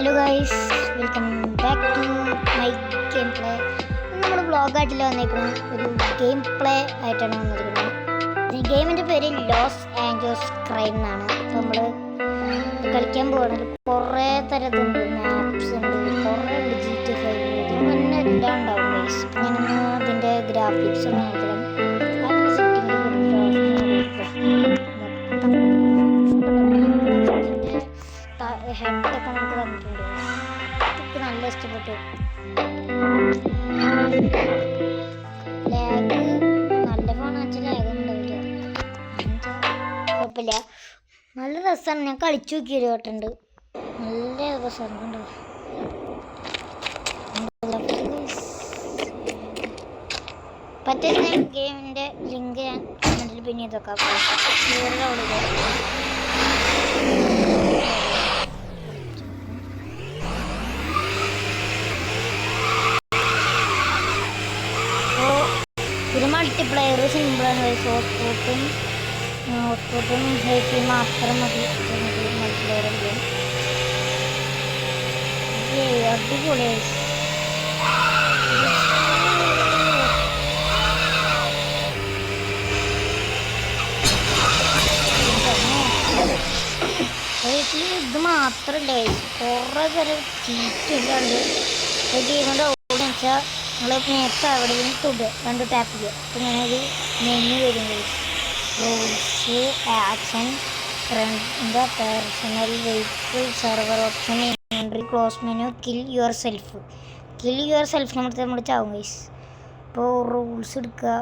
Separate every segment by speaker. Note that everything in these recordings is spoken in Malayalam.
Speaker 1: Hello guys, welcome back to my game play. നമ്മൾ വ്ളോഗായിട്ടില്ല വന്നേക്കുന്നത്, ഒരു ഗെയിം പ്ലേ ആയിട്ടാണ് വന്നിരിക്കുന്നത്. ഈ ഗെയിമിൻ്റെ പേര് ലോസ് ആഞ്ചൽസ് ക്രൈം എന്നാണ്. അപ്പോൾ നമ്മൾ കളിക്കാൻ പോകുന്നത് കുറേ തരത്തിലുണ്ട്, മാപ്സ് ഉണ്ട്, കുറേ ഉണ്ട്. GTA 5 ഇതിന് തന്നെ എല്ലാം ഉണ്ടാവും ഗൈസ്. ഞാനൊന്ന് അതിൻ്റെ ഗ്രാഫിക്സ് ഒന്ന് കാണിക്കാം. അതിൻ്റെ സെറ്റിങ്ങിൽ ഹെഡൊക്കെ നമുക്ക് തന്നിട്ടുണ്ട്. എനിക്ക് നല്ല ഇഷ്ടപ്പെട്ടു. ലാഗ് നല്ല ഫോൺ വെച്ചാൽ ലാഗ് ഉണ്ടാവില്ല, കുഴപ്പമില്ല. നല്ല രസമാണ്. ഞാൻ കളിച്ചു നോക്കിയൊരു വട്ടുണ്ട്, നല്ല രസമാണ്. ഉണ്ടാവും പറ്റിയ ഗെയിമിൻ്റെ ലിങ്ക് ഞാൻ കമൻറ്റിൽ പിന്നെ ഇതൊക്കെ ഇത് മൾട്ടിപ്ലെയർ സിമ്പിളാണ്. ഹോട്ട്സ്പോട്ടും ഹൈഫി മാത്രം മതി മൾട്ടിപ്ലെയർ ചെയ്യാൻ. അടിപൊളിയായി. ഇത് മാത്രമല്ല, കുറേ തരം ചീറ്റുണ്ട്. ഗെയിമിൻ്റെ ഓടി വെച്ചാൽ നമ്മൾ നേരത്തെ അവിടെ നിന്ന് തൊടുക, രണ്ട് ടാപ്പ് ചെയ്യുക. അപ്പോൾ ഞാനൊരു മെനു വരുന്നത് റൂൾസ്, ആക്ഷൻ, ഫ്രണ്ടിൻ്റെ personal, vehicle, server option, inventory, close menu, kill your self നമ്മൾ ചാവും ഗൈസ്. അപ്പോൾ റൂൾസ് എടുക്കുക,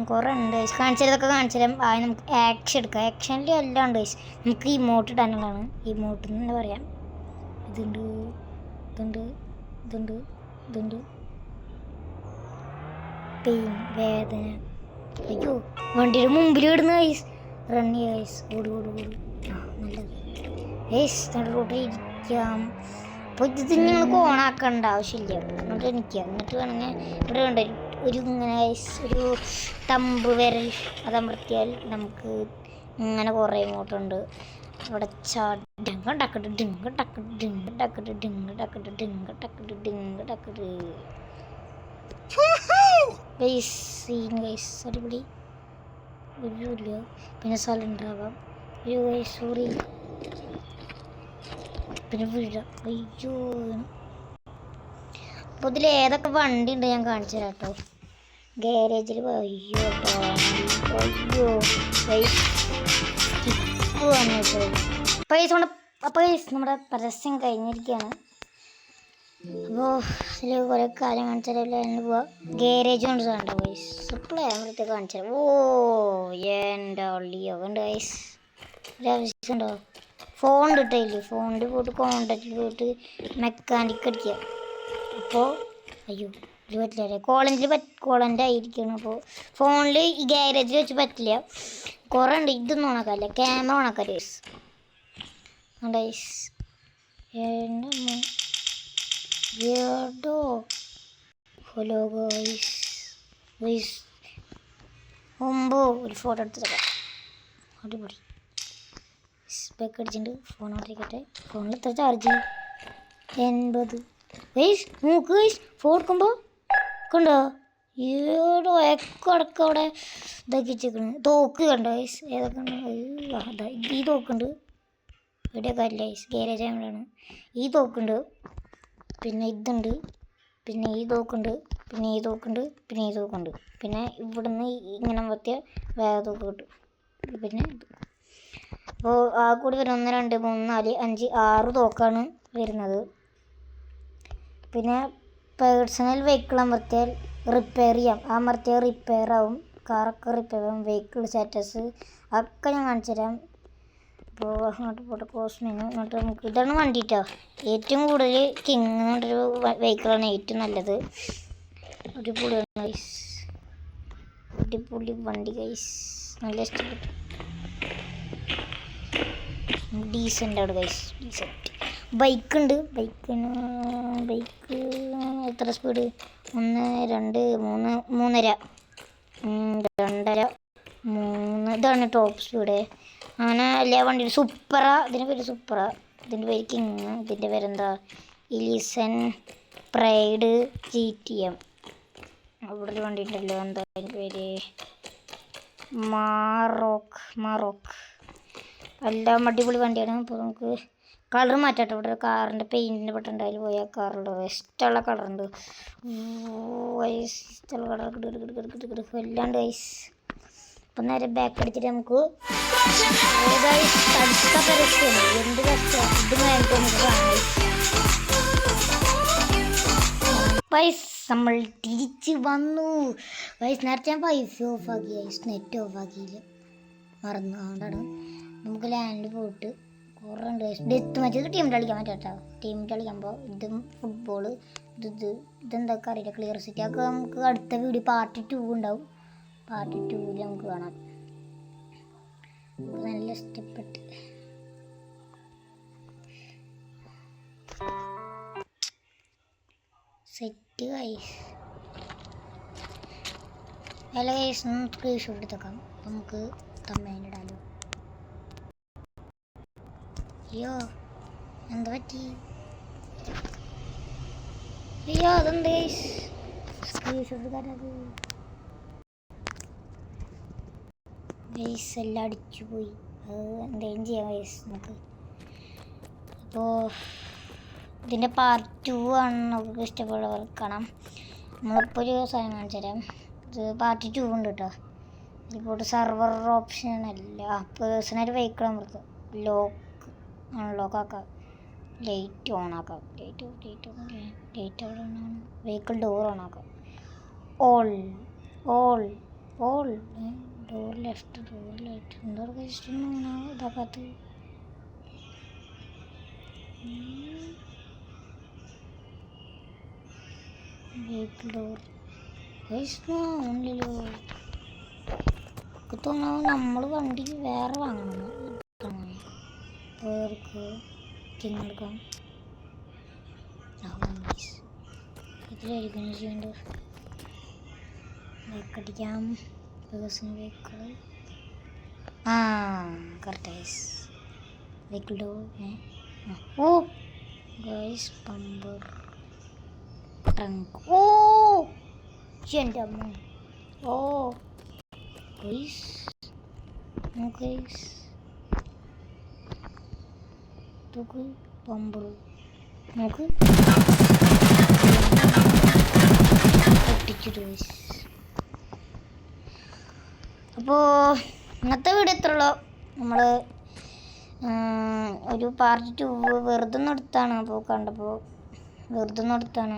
Speaker 1: കുറേ ഉണ്ട് ഗൈസ്. കാണിച്ചതൊക്കെ കാണിച്ചു തരാം. ആദ്യം നമുക്ക് ആക്ഷൻ എടുക്കാം. ആക്ഷനിൽ എല്ലാം ഉണ്ട് ഗൈസ്. നമുക്ക് ഇമോട്ട് ഇടാനുള്ളതാണ്. ഇമോട്ട് എന്ന് തന്നെ പറയാം. ഇതുണ്ട് പെയിൻ, വേദന. അയ്യോ, വണ്ടിയുടെ മുമ്പിൽ ഇടുന്ന ഗൈസ്. റൺ ചെയ്യുക ഗൈസ്, ഓട്. നല്ലത് ഗൈസ്. നല്ല റോട്ടിൽ ഇരിക്കാം. അപ്പോൾ ഇത് നിങ്ങൾക്ക് ഓണാക്കേണ്ട ആവശ്യമില്ല. എന്നിട്ട് എനിക്കുക. എന്നിട്ട് വേണമെങ്കിൽ ഇവിടെ വേണ്ട ഒരു ഇങ്ങനെ ഗൈസ്, ഒരു തമ്പ് വിരൽ അതമർത്തിയാൽ നമുക്ക് ഇങ്ങനെ കുറേ ഇമോട്ടുണ്ട്. ഇവിടെ അടിപൊളി. ഒന്നുമില്ല. പിന്നെ സലണ്ടർ ആവാം. അയ്യോ ഗൈസ്, സോറി. പിന്നെ വീഴാം. അയ്യോ. അപ്പോൾ ഇതിൽ ഏതൊക്കെ വണ്ടി ഉണ്ട് ഞാൻ കാണിച്ചു തരാം കേട്ടോ. ഗാരേജിൽ അയ്യോ വന്നിട്ട് അപ്പോൾ നമ്മുടെ പരസ്യം കഴിഞ്ഞിരിക്കുകയാണ്. അപ്പോൾ ഇതിൽ കുറേ കാര്യം കാണിച്ചാൽ പോവാം. ഗാരേജ് കൊണ്ട് കണ്ടോ വൈസ്, സപ്ലൈ ആകുമ്പോഴത്തേക്ക് കാണിച്ചാൽ. ഓ എൻ്റെ ഉള്ളിയോ കണ്ട് വൈസ്. ഒരാവശ്യമുണ്ടോ? ഫോൺ കിട്ടില്ല. ഫോണിൽ പോയിട്ട് കോണ്ടാക്റ്റിൽ പോയിട്ട് മെക്കാനിക്ക് അടിക്കുക. അപ്പോൾ അയ്യോ ഇത് പറ്റില്ല. കോളൻ്റെ ആയിരിക്കണം. അപ്പോൾ ഫോണിൽ ഈ ഗാരേജിൽ വെച്ച് പറ്റില്ല. കുറേ ഉണ്ട്. ഇതൊന്നും ഉണക്കാല്ല, ക്യാമറ ഉണക്കാം ഗൈസ്. ഗൈസ് ഹലോ ഗൈസ് മുമ്പ് ഒരു ഫോട്ടോ എടുത്തിട്ടൊക്കെ അടിപൊളി. ബാക്ക് അടിച്ചിട്ടുണ്ട്. ഫോൺ ഓട്ടിരിക്കട്ടെ. ഫോണിൽ എത്ര ചാർജ്? 80. ഗൈസ് നോക്ക് ഗൈസ്, ഫോൺ എടുക്കുമ്പോൾ കണ്ടോ ഏടോ എക്കടക്കം അവിടെ ഇതാക്കി വെച്ചേക്കണ്. തോക്ക് കണ്ടോ ഗൈസ്? ഏതൊക്കെ ഉണ്ട്? അതാ ഈ തോക്കുണ്ട്. ഇവിടെയൊക്കെ അല്ല ഗൈസ്, ഗാരേജ് ആയതുകൊണ്ടാണ്. ഈ തോക്കുണ്ട്, പിന്നെ ഇതുണ്ട്, പിന്നെ ഈ തോക്കുണ്ട്, പിന്നെ ഈ തോക്കുണ്ട്, പിന്നെ ഈ തോക്കുണ്ട്. പിന്നെ ഇവിടുന്ന് ഇങ്ങനെ പറ്റിയ വേറെ തോക്ക് കിട്ടും. പിന്നെ അപ്പോൾ ആ കൂടി വരും 1 2 3 4 5 6 തോക്കാണ് വരുന്നത്. പിന്നെ പേഴ്സണൽ വെഹിക്കിൾ അമർത്തിയാൽ റിപ്പയർ ചെയ്യാം. അമർത്തിയാൽ റിപ്പയർ ആവും. കാറൊക്കെ റിപ്പയർ ആവും. വെഹിക്കിൾ സ്റ്റാറ്റസ് ഒക്കെ ഞാൻ കാണിച്ചു തരാം. അപ്പോൾ അങ്ങോട്ട് പോട്ടെ. Close menu. എന്നിട്ട് നമുക്ക് ഇതാണ് വണ്ടി കേട്ടോ. ഏറ്റവും കൂടുതൽ കിങ് എന്നൊരു വെഹിക്കിളാണ് ഏറ്റവും നല്ലത്. അടിപൊളിയാണ് ഗൈസ്, അടിപൊളി വണ്ടി ഗൈസ്, നല്ല ഇഷ്ടപ്പെട്ടു. ഡീസൻ്റ് ആണ് ഗൈസ്, ഡീസൻറ്റ്. ബൈക്കുണ്ട്. ബൈക്ക് എത്ര സ്പീഡ്? 1 2 3 3.5 2.5 3. ഇതാണ് ടോപ്പ് സ്പീഡ്. അങ്ങനെ എല്ലാ വണ്ടിയും സൂപ്പറ. ഇതിന് പേര് സൂപ്പറ. ഇതിൻ്റെ പേര് കിങ്. ഇതിൻ്റെ പേരെന്താ? ഇലിസൺ പ്രൈഡ് GTM. അവിടെ ഒരു വണ്ടി ഉണ്ടല്ലോ, എന്താ അതിൻ്റെ പേര്? മാറോക്ക്. എല്ലാം അടിപൊളി വണ്ടിയാണ്. അപ്പോൾ നമുക്ക് കളർ മാറ്റാട്ടോ. ഇവിടെ കാറിൻ്റെ പെയിൻറ്റിൻ്റെ ബട്ടൺ അതിൽ പോയാൽ കാറുണ്ട്. ഇഷ്ടമുള്ള കളറുണ്ട്. ഇഷ്ടമുള്ള കളർ എല്ലാണ്ട് ഗൈസ്. അപ്പം നേരെ ബാക്ക് അടിച്ചിട്ട് നമുക്ക് അടുത്ത പരസ്യമാണ്. എന്ത് കഷ്ടം ഇത് കഴിഞ്ഞിട്ട് നമുക്ക് കാണാം. പൈസ നമ്മൾ തിരിച്ച് വന്നു പൈസ. നേരത്തെ ഞാൻ പൈസ ഓഫാക്കി ഗൈസ്, നെറ്റ് ഓഫാക്കിയില്ല, മറന്നു. അതുകൊണ്ടാണ് നമുക്ക് ലാൻഡിൽ പോയിട്ട് കുറേ ഉണ്ട് ഗൈസ്. ഡെത്ത് മാച്ച് ടീമിൽ കളിക്കാൻ പറ്റാട്ടോ. ടീമിൽ കളിക്കുമ്പോൾ ഇതും ഫുട്ബോൾ ഇതെന്തൊക്കെ അറിയില്ല. ക്ലിയർ സിറ്റി ഒക്കെ നമുക്ക് അടുത്ത വീഡിയോ പാർട്ട് 2 ഉണ്ടാവും. പാർട്ട് 2 നമുക്ക് കാണാം. നല്ല ഇഷ്ടപ്പെട്ട് സെറ്റ് ഗൈസ്. അല്ല ഗൈസ്, സ്ക്രീൻഷോട്ട് എടുത്തേക്കാം. നമുക്ക് തമ്മേനിടാലോ. അയ്യോ എന്താ പറ്റി? അയ്യോ അതെന്ത് ഗൈസ്, സ്ക്രീൻഷോട്ട് എടുക്കാനത് ഗൈസ് എല്ലാം അടിച്ചു പോയി. അത് എന്തെങ്കിലും ചെയ്യാം ഗൈസ് നമുക്ക്. അപ്പോൾ ഇതിൻ്റെ പാർട്ട് 2 ആണ്. നമുക്ക് ഇഷ്ടമുള്ളവർ കാണാം. നമ്മളിപ്പോൾ ഒരു സാധനം കാണിച്ചു തരാം. ഇത് പാർട്ട് 2 ഉണ്ട് കേട്ടോ. ഇപ്പോൾ സർവർ ഓപ്ഷൻ അല്ല, പേഴ്സണൽ വെഹിക്കിൾ നമുക്ക് അൺലോക്ക് ആക്കാം. ലൈറ്റ് ഓൺ ആക്കാം. ലൈറ്റ് അവിടെ ഓൺ. വെഹിക്കിൾ ഡോർ ഓൺ ആക്കാം. ഓൾ ഡോർ ലെഫ്റ്റ് എന്താ ഇഷ്ടമാണ് ഇതാക്കാത്ത. Vehicle door ഓണില്ലല്ലോ. തോന്നുന്നു നമ്മൾ വണ്ടി വേറെ വാങ്ങണം. പേർക്ക് തിന്നെടുക്കാം. ഇതിലായിരിക്കും ചെയ്യേണ്ടത്. ബൈക്കടിക്കാം. Personal vehicle correct guys. Vehicle door ഓ ഗൈസ് പമ്പർ ട്രങ്ക്. എൻ്റെ അമ്മ. ഗൈസ് നോക്ക് പമ്പർ നോക്ക് പൊട്ടിച്ചിട്ട് ഗൈസ്. അപ്പോൾ ഇന്നത്തെ വീഡിയോ ഇത്രയുള്ളൂ. നമ്മൾ ഒരു പാർട്ട് 2 വെറുതെ എടുത്താണ്. അപ്പോൾ കണ്ടപ്പോൾ വെറുതെ എടുത്താണ്.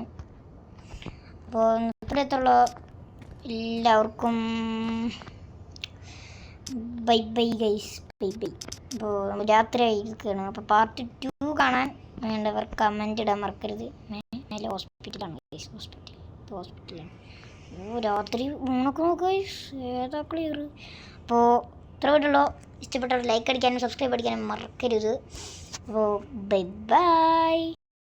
Speaker 1: അപ്പോൾ ഇന്നത്തെ വീഡിയോ ഇത്രയുള്ളൂ. എല്ലാവർക്കും ബൈ ഗൈസ്, ബൈ. അപ്പോൾ രാത്രി ആയിരിക്കുകയാണ്. അപ്പോൾ പാർട്ട് 2 കാണാൻ വേണ്ടവർ കമൻറ്റ് ഇടാൻ മറക്കരുത്. മേലെ ഹോസ്പിറ്റലാണ് ഗൈസ്, ഹോസ്പിറ്റലാണ്. രാത്രി ഊണൊക്കെ നോക്കുക ഗൈസ്, ഏതാ ക്ലിയർ. അപ്പോൾ ഇത്ര വീടുള്ളൂ. ഇഷ്ടപ്പെട്ടവർ ലൈക്ക് അടിക്കാനും സബ്സ്ക്രൈബ് അടിക്കാനും മറക്കരുത്. അപ്പോൾ ബൈ.